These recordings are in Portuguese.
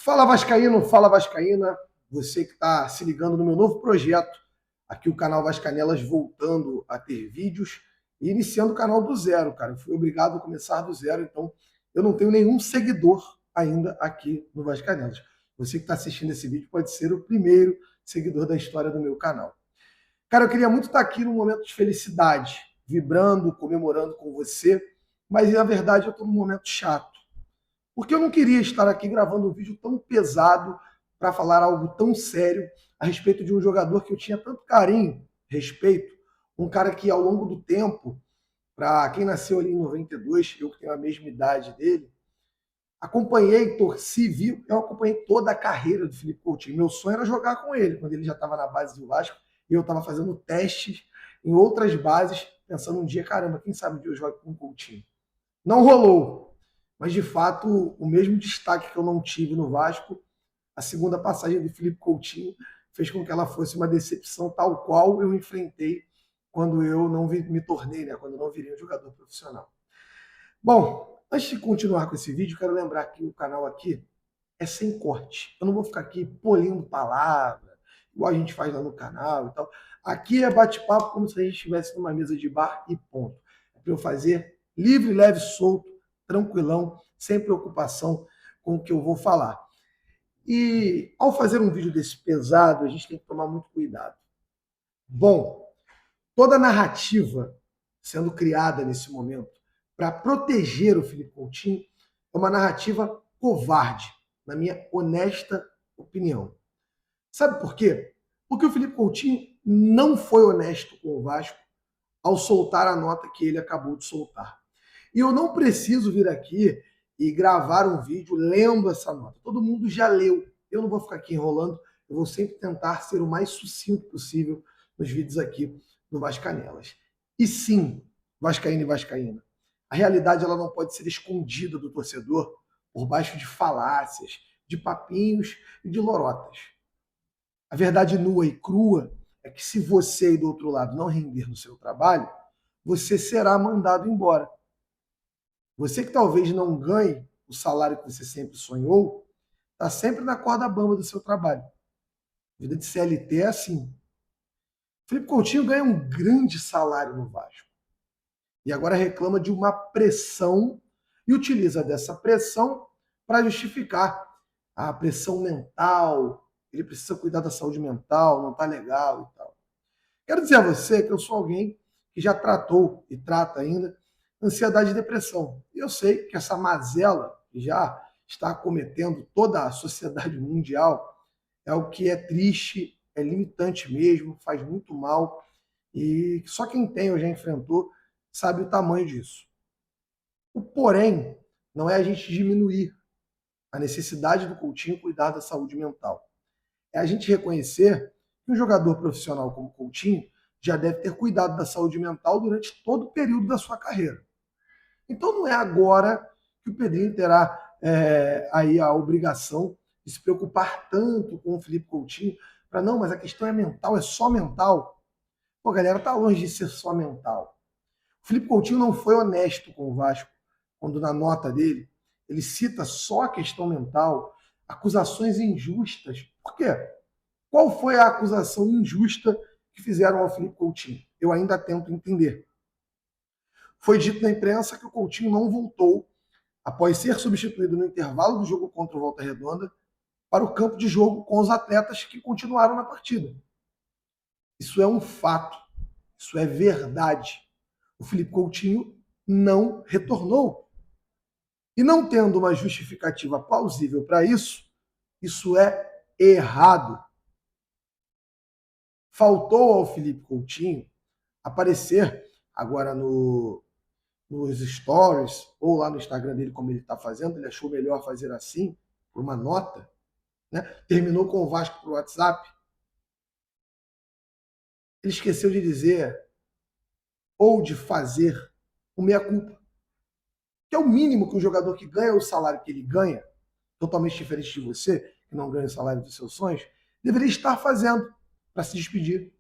Fala Vascaíno, fala Vascaína, você que está se ligando no meu novo projeto, aqui o canal Vascanelas voltando a ter vídeos e iniciando o canal do zero, cara. Eu fui obrigado a começar do zero, então eu não tenho nenhum seguidor ainda aqui no Vascanelas. Você que está assistindo esse vídeo pode ser o primeiro seguidor da história do meu canal. Cara, eu queria muito estar aqui num momento de felicidade, vibrando, comemorando com você, mas na verdade eu estou num momento chato. Porque eu não queria estar aqui gravando um vídeo tão pesado para falar algo tão sério a respeito de um jogador que eu tinha tanto carinho, respeito, um cara que ao longo do tempo, para quem nasceu ali em 92, eu que tenho a mesma idade dele, acompanhei, torci, vi, eu acompanhei toda a carreira do Felipe Coutinho. Meu sonho era jogar com ele, quando ele já estava na base do Vasco, e eu estava fazendo testes em outras bases, pensando um dia, caramba, quem sabe um dia eu jogo com o Coutinho. Não rolou, mas de fato o mesmo destaque que eu não tive no Vasco, a segunda passagem do Felipe Coutinho fez com que ela fosse uma decepção tal qual eu enfrentei quando eu não me tornei, né, quando eu não virei um jogador profissional. Bom, antes de continuar com esse vídeo, quero lembrar que o canal aqui é sem corte. Eu não vou ficar aqui polindo palavra, igual a gente faz lá no canal e tal. Aqui é bate-papo como se a gente estivesse numa mesa de bar e ponto. É para eu fazer livre, leve, solto, tranquilão, sem preocupação com o que eu vou falar. E ao fazer um vídeo desse pesado, a gente tem que tomar muito cuidado. Bom, toda a narrativa sendo criada nesse momento para proteger o Felipe Coutinho é uma narrativa covarde, na minha honesta opinião. Sabe por quê? Porque o Felipe Coutinho não foi honesto com o Vasco ao soltar a nota que ele acabou de soltar. E eu não preciso vir aqui e gravar um vídeo lendo essa nota. Todo mundo já leu. Eu não vou ficar aqui enrolando. Eu vou sempre tentar ser o mais sucinto possível nos vídeos aqui do Vascanelas. E sim, Vascaíno e Vascaína, a realidade ela não pode ser escondida do torcedor por baixo de falácias, de papinhos e de lorotas. A verdade nua e crua é que se você aí do outro lado não render no seu trabalho, você será mandado embora. Você que talvez não ganhe o salário que você sempre sonhou, está sempre na corda bamba do seu trabalho. A vida de CLT é assim. Felipe Coutinho ganha um grande salário no Vasco. E agora reclama de uma pressão e utiliza dessa pressão para justificar a pressão mental. Ele precisa cuidar da saúde mental, não está legal e tal. Quero dizer a você que eu sou alguém que já tratou e trata ainda ansiedade e depressão. E eu sei que essa mazela que já está acometendo toda a sociedade mundial é o que é triste, é limitante mesmo, faz muito mal. E só quem tem ou já enfrentou sabe o tamanho disso. O porém não é a gente diminuir a necessidade do Coutinho cuidar da saúde mental. É a gente reconhecer que um jogador profissional como Coutinho já deve ter cuidado da saúde mental durante todo o período da sua carreira. Então não é agora que o Pedrinho terá aí a obrigação de se preocupar tanto com o Felipe Coutinho para não, mas a questão é mental, é só mental. Pô, galera, tá longe de ser só mental. O Felipe Coutinho não foi honesto com o Vasco quando na nota dele ele cita só a questão mental, acusações injustas. Por quê? Qual foi a acusação injusta que fizeram ao Felipe Coutinho? Eu ainda tento entender. Foi dito na imprensa que o Coutinho não voltou após ser substituído no intervalo do jogo contra o Volta Redonda para o campo de jogo com os atletas que continuaram na partida. Isso é um fato, isso é verdade. O Felipe Coutinho não retornou. E não tendo uma justificativa plausível para isso, isso é errado. Faltou ao Felipe Coutinho aparecer agora nos stories ou lá no Instagram dele, como ele está fazendo. Ele achou melhor fazer assim, por uma nota. Né? Terminou com o Vasco por WhatsApp. Ele esqueceu de dizer ou de fazer o meia-culpa, que é o mínimo que um jogador que ganha o salário que ele ganha, totalmente diferente de você, que não ganha o salário dos seus sonhos, deveria estar fazendo para se despedir.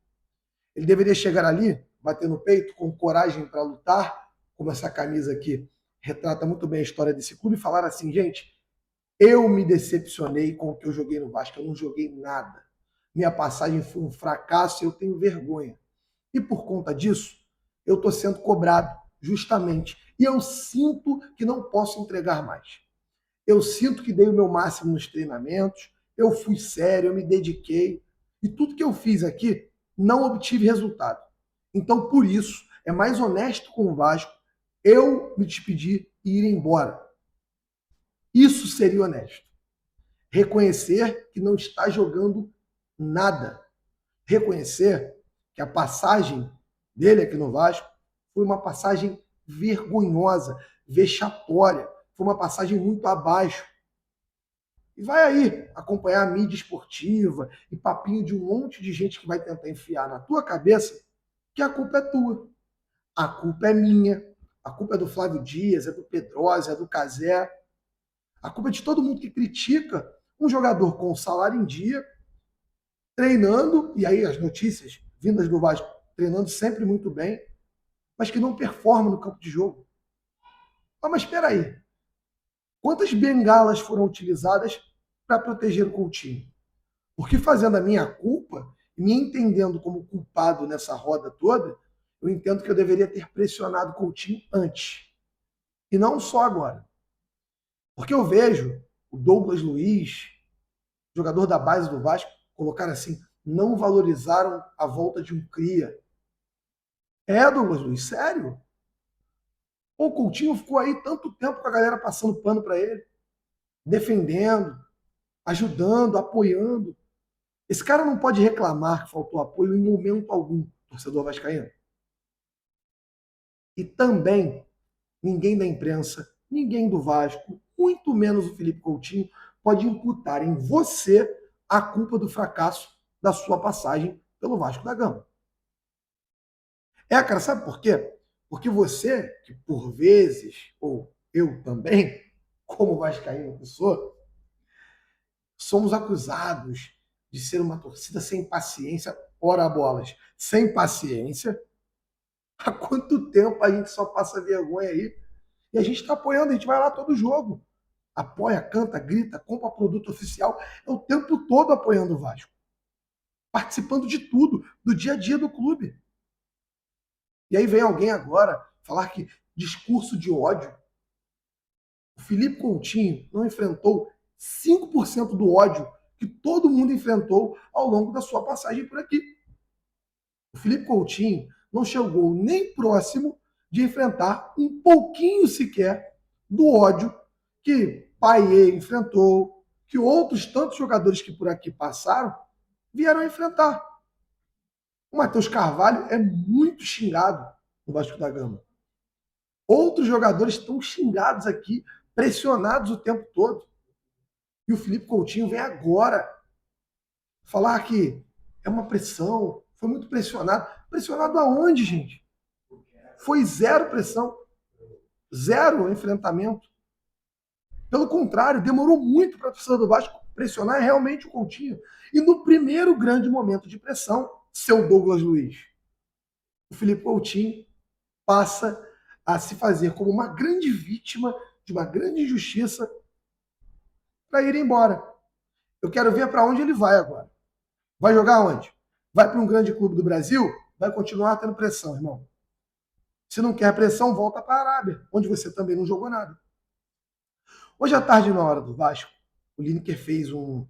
Ele deveria chegar ali, bater no peito, com coragem para lutar, como essa camisa aqui retrata muito bem a história desse clube, e falar assim, gente, Eu me decepcionei com o que eu joguei no Vasco. Eu não joguei nada. Minha passagem foi um fracasso e eu tenho vergonha. E por conta disso, eu estou sendo cobrado, justamente. E eu sinto que não posso entregar mais. Eu sinto que dei o meu máximo nos treinamentos, eu fui sério, eu me dediquei. E tudo que eu fiz aqui, não obtive resultado. Então, por isso, é mais honesto com o Vasco eu me despedir e ir embora. Isso seria honesto. Reconhecer que não está jogando nada. Reconhecer que a passagem dele aqui no Vasco foi uma passagem vergonhosa, vexatória, foi uma passagem muito abaixo. E vai aí acompanhar a mídia esportiva e papinho de um monte de gente que vai tentar enfiar na tua cabeça que a culpa é tua, a culpa é minha, a culpa é do Flávio Dias, é do Pedrosa, é do Cazé, a culpa é de todo mundo que critica um jogador com o salário em dia, treinando, e aí as notícias vindas do Vasco, treinando sempre muito bem, mas que não performa no campo de jogo. Ah, mas espera aí, quantas bengalas foram utilizadas para proteger o Coutinho? Porque fazendo a minha culpa, me entendendo como culpado nessa roda toda, eu entendo que eu deveria ter pressionado o Coutinho antes. E não só agora. Porque eu vejo o Douglas Luiz, jogador da base do Vasco, colocar assim, não valorizaram a volta de um cria. É, Douglas Luiz, sério? O Coutinho ficou aí tanto tempo com a galera passando pano para ele, defendendo, ajudando, apoiando. Esse cara não pode reclamar que faltou apoio em momento algum, torcedor vascaíno. E também ninguém da imprensa, ninguém do Vasco, muito menos o Felipe Coutinho, pode imputar em você a culpa do fracasso da sua passagem pelo Vasco da Gama. É, cara, sabe por quê? Porque você, que por vezes, ou eu também, como vascaíno que sou, somos acusados de ser uma torcida sem paciência, ora bolas, sem paciência. Há quanto tempo a gente só passa vergonha aí? E a gente está apoiando, a gente vai lá todo jogo. Apoia, canta, grita, compra produto oficial. É o tempo todo apoiando o Vasco. Participando de tudo, do dia a dia do clube. E aí vem alguém agora falar que discurso de ódio. O Felipe Coutinho não enfrentou 5% do ódio que todo mundo enfrentou ao longo da sua passagem por aqui. O Felipe Coutinho não chegou nem próximo de enfrentar um pouquinho sequer do ódio que Payet enfrentou, que outros tantos jogadores que por aqui passaram vieram a enfrentar. O Matheus Carvalho é muito xingado no Vasco da Gama. Outros jogadores estão xingados aqui, pressionados o tempo todo. E o Felipe Coutinho vem agora falar que é uma pressão, foi muito pressionado. Pressionado aonde, gente? Foi zero pressão, zero enfrentamento. Pelo contrário, demorou muito para a torcida do Vasco pressionar realmente o Coutinho. E no primeiro grande momento de pressão, seu Douglas Luiz, o Felipe Coutinho passa a se fazer como uma grande vítima de uma grande injustiça para ir embora. Eu quero ver para onde ele vai agora. Vai jogar onde? Vai para um grande clube do Brasil? Vai continuar tendo pressão, irmão. Se não quer pressão, volta para a Arábia, onde você também não jogou nada. Hoje à tarde, na hora do Vasco, o Lineker fez um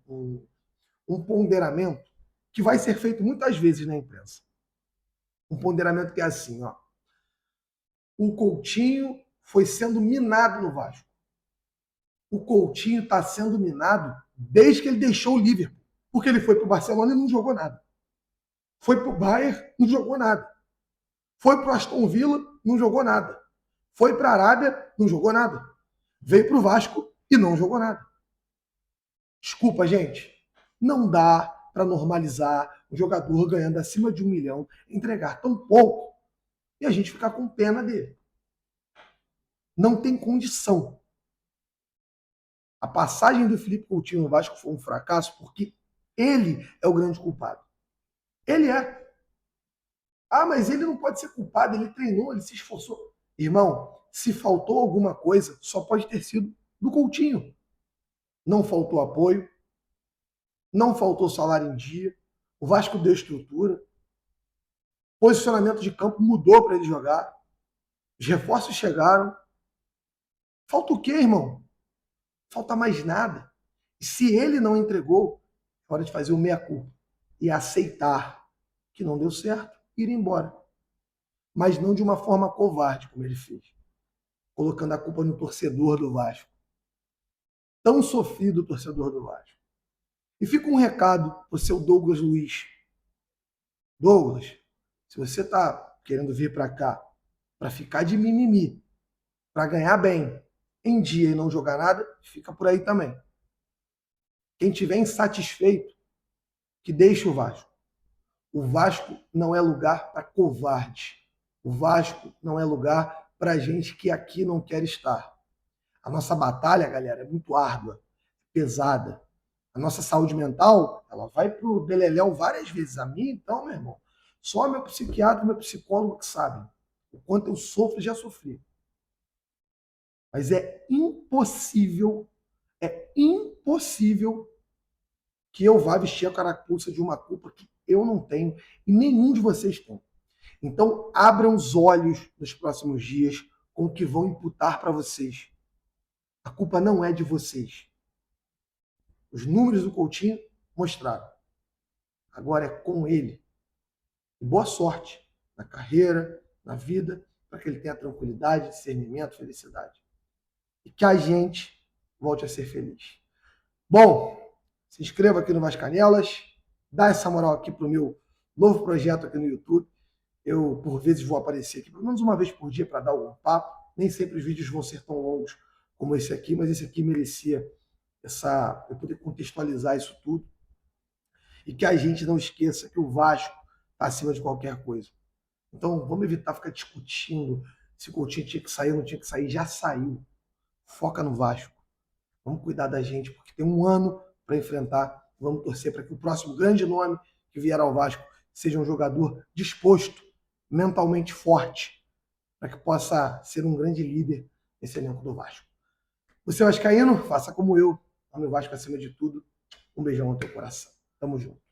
ponderamento que vai ser feito muitas vezes na imprensa. Um ponderamento que é assim, ó. O Coutinho foi sendo minado no Vasco. O Coutinho está sendo minado desde que ele deixou o Liverpool. Porque ele foi para o Barcelona e não jogou nada. Foi para o Bayern, não jogou nada. Foi para o Aston Villa, não jogou nada. Foi para a Arábia, não jogou nada. Veio para o Vasco e não jogou nada. Desculpa, gente. Não dá para normalizar um jogador ganhando acima de 1 milhão, entregar tão pouco e a gente ficar com pena dele. Não tem condição. A passagem do Felipe Coutinho no Vasco foi um fracasso porque ele é o grande culpado. Ele é. Ah, mas ele não pode ser culpado, ele treinou, ele se esforçou. Irmão, se faltou alguma coisa, só pode ter sido do Coutinho. não faltou apoio, não faltou salário em dia, o Vasco deu estrutura, posicionamento de campo mudou para ele jogar, os reforços chegaram. Falta o quê, irmão? Falta mais nada. E se ele não entregou, é hora de fazer o meia-culpa e aceitar que não deu certo, ir embora. Mas não de uma forma covarde, como ele fez, colocando a culpa no torcedor do Vasco. Tão sofrido o torcedor do Vasco. E fica um recado para o seu Douglas Luiz. Douglas, se você está querendo vir para cá para ficar de mimimi, para ganhar bem em dia e não jogar nada, fica por aí também. Quem tiver insatisfeito, que deixe o Vasco. O Vasco não é lugar para covarde. O Vasco não é lugar para gente que aqui não quer estar. A nossa batalha, galera, é muito árdua, pesada. A nossa saúde mental, ela vai pro beleléu várias vezes. A minha, então, meu irmão, só meu psiquiatra e meu psicólogo que sabem o quanto eu sofro e já sofri. Mas é impossível que eu vá vestir a carapuça de uma culpa que eu não tenho e nenhum de vocês tem. Então, abram os olhos nos próximos dias com o que vão imputar para vocês. A culpa não é de vocês. Os números do Coutinho mostraram. Agora é com ele. E boa sorte na carreira, na vida, para que ele tenha tranquilidade, discernimento, felicidade. E que a gente volte a ser feliz. Bom, se inscreva aqui no Vascanelas, dá essa moral aqui para o meu novo projeto aqui no YouTube. Eu, por vezes, vou aparecer aqui pelo menos uma vez por dia para dar um papo. Nem sempre os vídeos vão ser tão longos como esse aqui, mas esse aqui merecia eu poder contextualizar isso tudo. E que a gente não esqueça que o Vasco está acima de qualquer coisa. Então, vamos evitar ficar discutindo se o Coutinho tinha que sair ou não tinha que sair. Já saiu. Foca no Vasco. Vamos cuidar da gente, porque tem um ano para enfrentar. Vamos torcer para que o próximo grande nome que vier ao Vasco seja um jogador disposto, mentalmente forte, para que possa ser um grande líder nesse elenco do Vasco. Você vascaíno, faça como eu. Ame o Vasco acima de tudo. Um beijão no teu coração. Tamo junto.